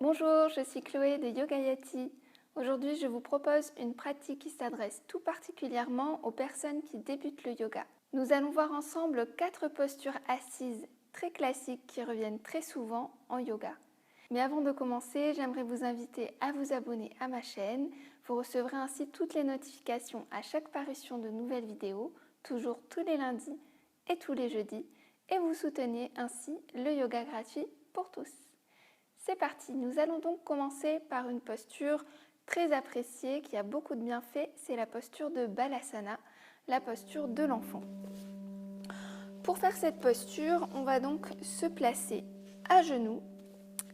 Bonjour, je suis Chloé de Yogayati. Aujourd'hui, je vous propose une pratique qui s'adresse tout particulièrement aux personnes qui débutent le yoga. Nous allons voir ensemble 4 postures assises très classiques qui reviennent très souvent en yoga. Mais avant de commencer, j'aimerais vous inviter à vous abonner à ma chaîne. Vous recevrez ainsi toutes les notifications à chaque parution de nouvelles vidéos, toujours tous les lundis et tous les jeudis, et vous soutenez ainsi le yoga gratuit pour tous. C'est parti, nous allons donc commencer par une posture très appréciée qui a beaucoup de bienfaits, c'est la posture de Balasana, la posture de l'enfant. Pour faire cette posture, on va donc se placer à genoux,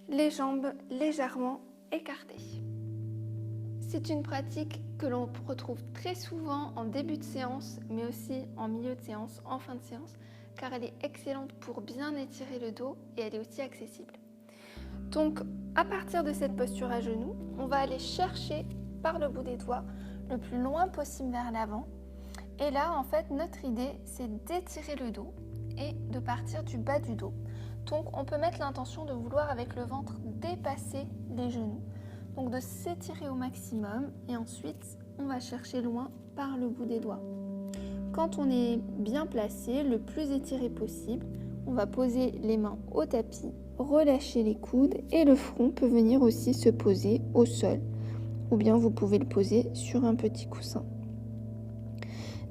les jambes légèrement écartées. C'est une pratique que l'on retrouve très souvent en début de séance, mais aussi en milieu de séance, en fin de séance, car elle est excellente pour bien étirer le dos et elle est aussi accessible. Donc, à partir de cette posture à genoux, on va aller chercher par le bout des doigts le plus loin possible vers l'avant. Et là, en fait, notre idée, c'est d'étirer le dos et de partir du bas du dos. Donc, on peut mettre l'intention de vouloir, avec le ventre, dépasser les genoux. Donc, de s'étirer au maximum et ensuite, on va chercher loin par le bout des doigts. Quand on est bien placé, le plus étiré possible, on va poser les mains au tapis, relâcher les coudes et le front peut venir aussi se poser au sol. Ou bien vous pouvez le poser sur un petit coussin.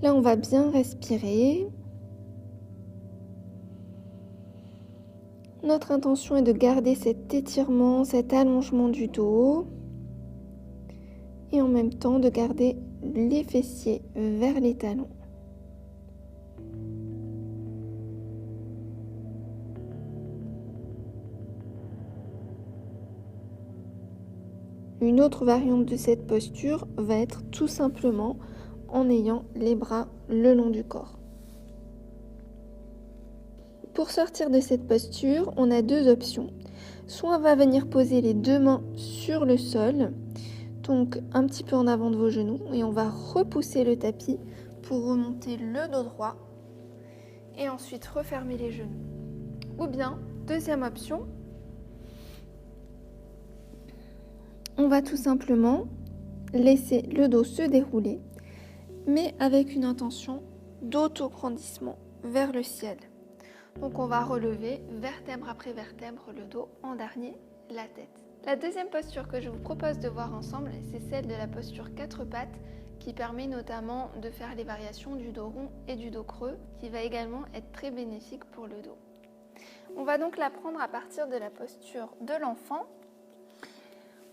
Là, on va bien respirer. Notre intention est de garder cet étirement, cet allongement du dos. Et en même temps de garder les fessiers vers les talons. Une autre variante de cette posture va être tout simplement en ayant les bras le long du corps. Pour sortir de cette posture, on a 2 options. Soit on va venir poser les 2 mains sur le sol, donc un petit peu en avant de vos genoux, et on va repousser le tapis pour remonter le dos droit et ensuite refermer les genoux. Ou bien, deuxième option, on va tout simplement laisser le dos se dérouler, mais avec une intention d'autograndissement vers le ciel. Donc on va relever vertèbre après vertèbre le dos, en dernier la tête. La deuxième posture que je vous propose de voir ensemble, c'est celle de la posture 4 pattes qui permet notamment de faire les variations du dos rond et du dos creux, qui va également être très bénéfique pour le dos. On va donc la prendre à partir de la posture de l'enfant.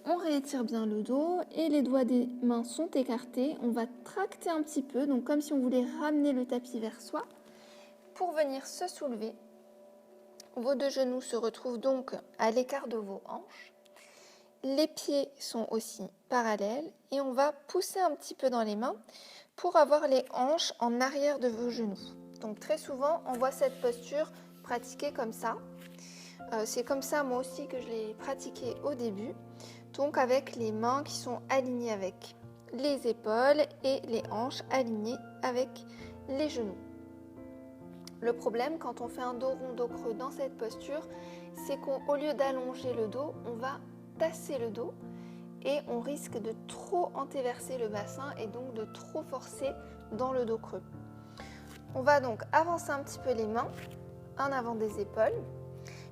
On réétire bien le dos et les doigts des mains sont écartés. On va tracter un petit peu, donc comme si on voulait ramener le tapis vers soi. Pour venir se soulever, vos 2 genoux se retrouvent donc à l'écart de vos hanches. Les pieds sont aussi parallèles et on va pousser un petit peu dans les mains pour avoir les hanches en arrière de vos genoux. Donc très souvent, on voit cette posture pratiquée comme ça. C'est comme ça moi aussi que je l'ai pratiquée au début. Donc avec les mains qui sont alignées avec les épaules et les hanches alignées avec les genoux. Le problème quand on fait un dos rond, dos creux dans cette posture, c'est qu'au lieu d'allonger le dos, on va tasser le dos et on risque de trop antéverser le bassin et donc de trop forcer dans le dos creux. On va donc avancer un petit peu les mains en avant des épaules.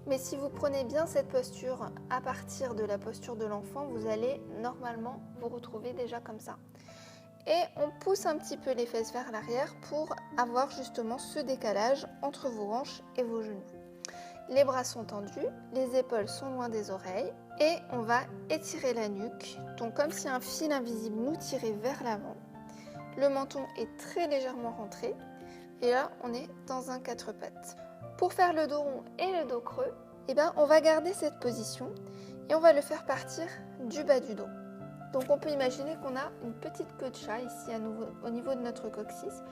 Mais si vous prenez bien cette posture à partir de la posture de l'enfant, vous allez normalement vous retrouver déjà comme ça. Et on pousse un petit peu les fesses vers l'arrière pour avoir justement ce décalage entre vos hanches et vos genoux. Les bras sont tendus, les épaules sont loin des oreilles et on va étirer la nuque, donc comme si un fil invisible nous tirait vers l'avant. Le menton est très légèrement rentré et là on est dans un 4 pattes. Pour faire le dos rond et le dos creux, on va garder cette position et on va le faire partir du bas du dos. Donc on peut imaginer qu'on a une petite queue de chat ici à nouveau, au niveau de notre coccyx,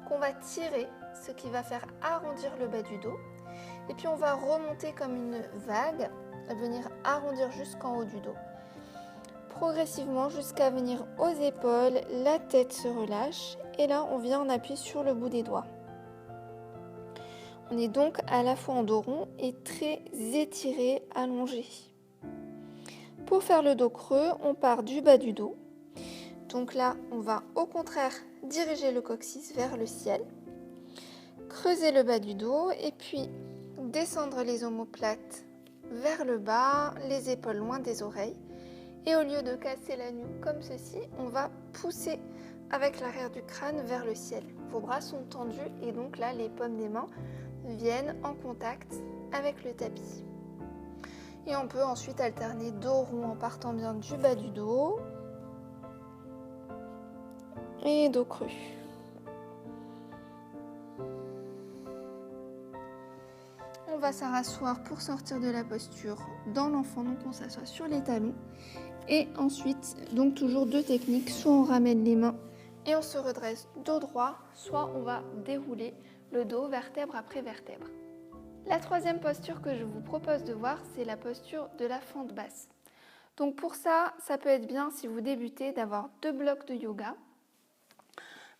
qu'on va tirer, ce qui va faire arrondir le bas du dos. Et puis on va remonter comme une vague, venir arrondir jusqu'en haut du dos. Progressivement jusqu'à venir aux épaules, la tête se relâche et là on vient en appui sur le bout des doigts. On est donc à la fois en dos rond et très étiré, allongé. Pour faire le dos creux, on part du bas du dos. Donc là, on va au contraire diriger le coccyx vers le ciel, creuser le bas du dos et puis descendre les omoplates vers le bas, les épaules loin des oreilles. Et au lieu de casser la nuque comme ceci, on va pousser avec l'arrière du crâne vers le ciel. Vos bras sont tendus et donc là, les paumes des mains viennent en contact avec le tapis. Et on peut ensuite alterner dos rond en partant bien du bas du dos et dos creux. On va s'asseoir pour sortir de la posture dans l'enfant, donc on s'assoit sur les talons. Et ensuite, donc toujours deux techniques, soit on ramène les mains et on se redresse dos droit, soit on va dérouler le dos vertèbre après vertèbre. La troisième posture que je vous propose de voir, c'est la posture de la fente basse. Donc pour ça, ça peut être bien si vous débutez d'avoir 2 blocs de yoga.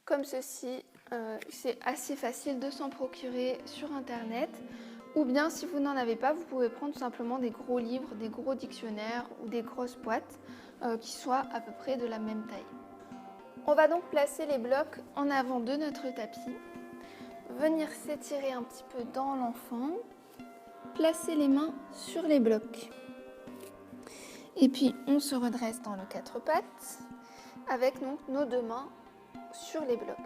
Comme ceci, c'est assez facile de s'en procurer sur internet. Ou bien si vous n'en avez pas, vous pouvez prendre tout simplement des gros livres, des gros dictionnaires ou des grosses boîtes qui soient à peu près de la même taille. On va donc placer les blocs en avant de notre tapis. Venir s'étirer un petit peu dans l'enfant, placer les mains sur les blocs. Et puis on se redresse dans le 4 pattes avec donc nos 2 mains sur les blocs.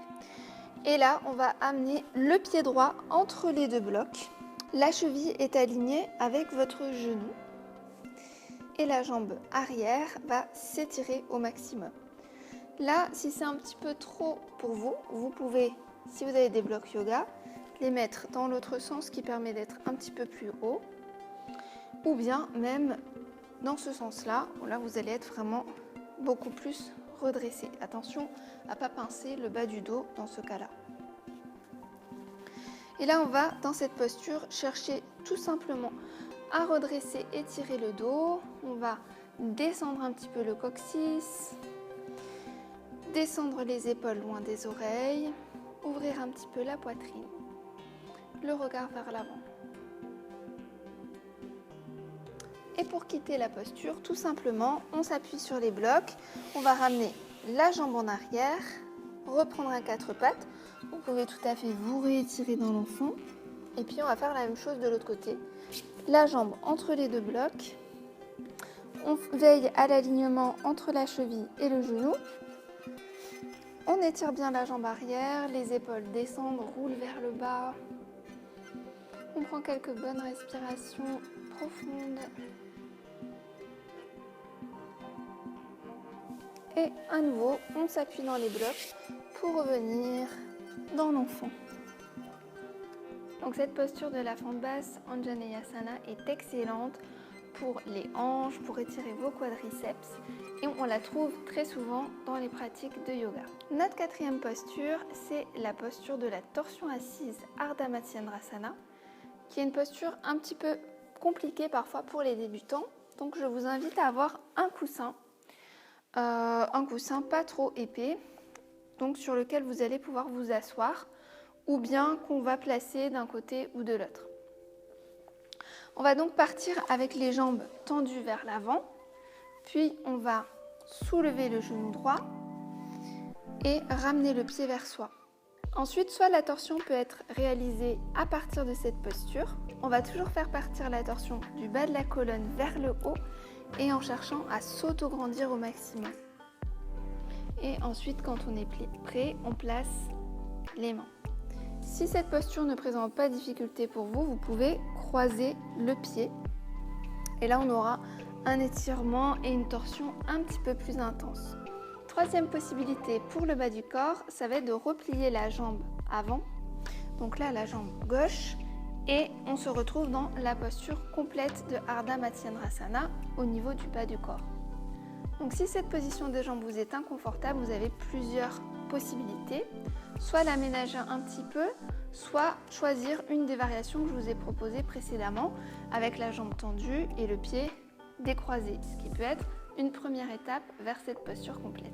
Et là, on va amener le pied droit entre les 2 blocs. La cheville est alignée avec votre genou. Et la jambe arrière va s'étirer au maximum. Là, si c'est un petit peu trop pour vous, vous pouvez, si vous avez des blocs yoga, les mettre dans l'autre sens qui permet d'être un petit peu plus haut. Ou bien même dans ce sens-là, là vous allez être vraiment beaucoup plus redressé. Attention à ne pas pincer le bas du dos dans ce cas-là. Et là, on va, dans cette posture, chercher tout simplement à redresser, étirer le dos. On va descendre un petit peu le coccyx, descendre les épaules loin des oreilles, ouvrir un petit peu la poitrine, le regard vers l'avant. Et pour quitter la posture, tout simplement, on s'appuie sur les blocs, on va ramener la jambe en arrière, reprendre un 4 pattes. Vous pouvez tout à fait vous réétirer dans l'enfant. Et puis on va faire la même chose de l'autre côté. La jambe entre les 2 blocs. On veille à l'alignement entre la cheville et le genou. On étire bien la jambe arrière, les épaules descendent, roulent vers le bas. On prend quelques bonnes respirations profondes. Et à nouveau, on s'appuie dans les blocs pour revenir dans l'enfant. Donc cette posture de la fente basse, Anjaneyasana, est excellente pour les hanches, pour étirer vos quadriceps et on la trouve très souvent dans les pratiques de yoga. Notre quatrième posture, c'est la posture de la torsion assise Ardha Matsyendrasana, qui est une posture un petit peu compliquée parfois pour les débutants. Donc je vous invite à avoir un coussin pas trop épais, donc sur lequel vous allez pouvoir vous asseoir, ou bien qu'on va placer d'un côté ou de l'autre. On va donc partir avec les jambes tendues vers l'avant, puis on va soulever le genou droit et ramener le pied vers soi. Ensuite, soit la torsion peut être réalisée à partir de cette posture. On va toujours faire partir la torsion du bas de la colonne vers le haut et en cherchant à s'auto-grandir au maximum. Et ensuite, quand on est prêt, on place les mains. Si cette posture ne présente pas de difficulté pour vous, vous pouvez croiser le pied. Et là, on aura un étirement et une torsion un petit peu plus intense. Troisième possibilité pour le bas du corps, ça va être de replier la jambe avant. Donc là, la jambe gauche. Et on se retrouve dans la posture complète de Ardha Matsyendrasana au niveau du bas du corps. Donc si cette position des jambes vous est inconfortable, vous avez plusieurs possibilités. Soit l'aménager un petit peu, soit choisir une des variations que je vous ai proposées précédemment avec la jambe tendue et le pied décroisé, ce qui peut être une première étape vers cette posture complète.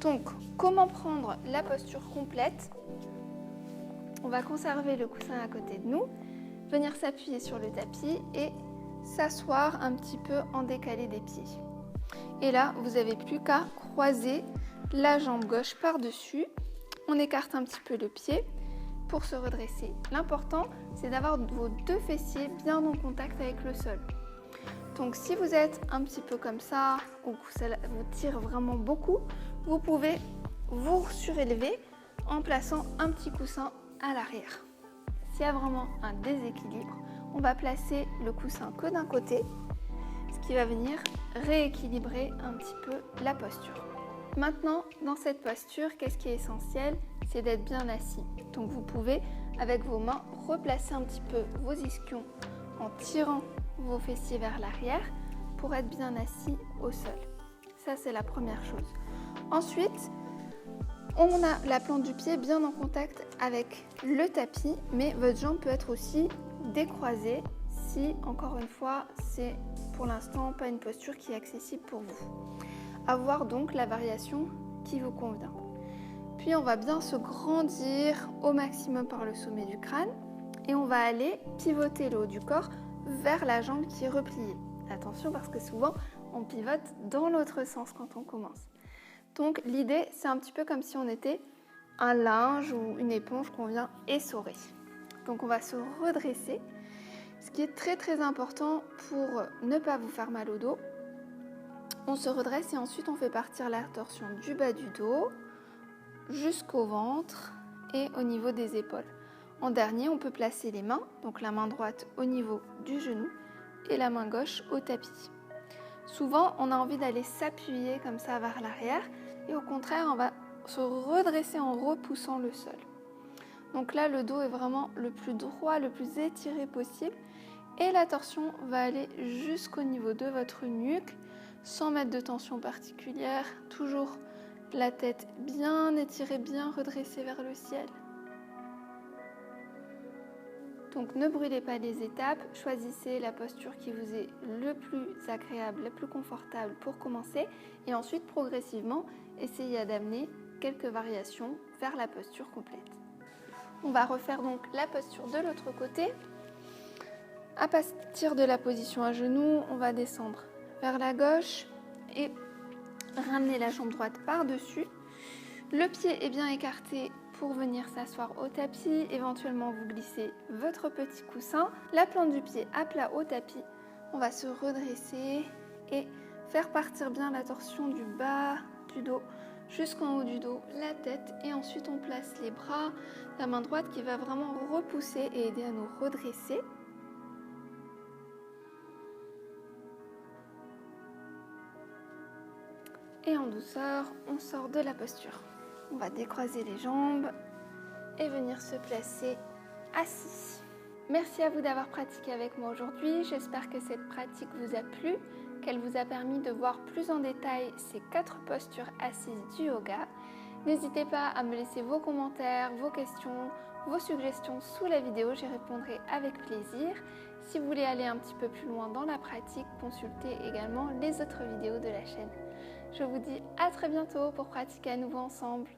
Donc, comment prendre la posture complète ? On va conserver le coussin à côté de nous, venir s'appuyer sur le tapis et s'asseoir un petit peu en décalé des pieds. Et là, vous n'avez plus qu'à croiser la jambe gauche par-dessus. On écarte un petit peu le pied pour se redresser. L'important, c'est d'avoir vos deux fessiers bien en contact avec le sol. Donc si vous êtes un petit peu comme ça, ou que ça vous tire vraiment beaucoup, vous pouvez vous surélever en plaçant un petit coussin à l'arrière. S'il y a vraiment un déséquilibre, on va placer le coussin que d'un côté, ce qui va venir rééquilibrer un petit peu la posture. Maintenant, dans cette posture, qu'est-ce qui est essentiel? C'est d'être bien assis. Donc vous pouvez, avec vos mains, replacer un petit peu vos ischions en tirant vos fessiers vers l'arrière pour être bien assis au sol. Ça, c'est la première chose. Ensuite, on a la plante du pied bien en contact avec le tapis, mais votre jambe peut être aussi décroisée si, encore une fois, c'est pour l'instant pas une posture qui est accessible pour vous. Avoir donc la variation qui vous convient. Puis on va bien se grandir au maximum par le sommet du crâne et on va aller pivoter le haut du corps vers la jambe qui est repliée. Attention parce que souvent on pivote dans l'autre sens quand on commence. Donc l'idée c'est un petit peu comme si on était un linge ou une éponge qu'on vient essorer. Donc on va se redresser, ce qui est très très important pour ne pas vous faire mal au dos. On se redresse et ensuite on fait partir la torsion du bas du dos jusqu'au ventre et au niveau des épaules. En dernier, on peut placer les mains, donc la main droite au niveau du genou et la main gauche au tapis. Souvent, on a envie d'aller s'appuyer comme ça vers l'arrière et au contraire, on va se redresser en repoussant le sol. Donc là, le dos est vraiment le plus droit, le plus étiré possible et la torsion va aller jusqu'au niveau de votre nuque sans mettre de tension particulière, toujours la tête bien étirée, bien redressée vers le ciel. Donc ne brûlez pas les étapes, choisissez la posture qui vous est le plus agréable, la plus confortable pour commencer et ensuite progressivement essayez d'amener quelques variations vers la posture complète. On va refaire donc la posture de l'autre côté. À partir de la position à genoux, on va descendre vers la gauche et ramener la jambe droite par-dessus. Le pied est bien écarté pour venir s'asseoir au tapis. Éventuellement, vous glissez votre petit coussin. La plante du pied à plat au tapis. On va se redresser et faire partir bien la torsion du bas du dos jusqu'en haut du dos, la tête. Et ensuite, on place les bras, la main droite qui va vraiment repousser et aider à nous redresser. Et en douceur, on sort de la posture. On va décroiser les jambes et venir se placer assis. Merci à vous d'avoir pratiqué avec moi aujourd'hui. J'espère que cette pratique vous a plu, qu'elle vous a permis de voir plus en détail ces 4 postures assises du yoga. N'hésitez pas à me laisser vos commentaires, vos questions, vos suggestions sous la vidéo, j'y répondrai avec plaisir. Si vous voulez aller un petit peu plus loin dans la pratique, consultez également les autres vidéos de la chaîne. Je vous dis à très bientôt pour pratiquer à nouveau ensemble.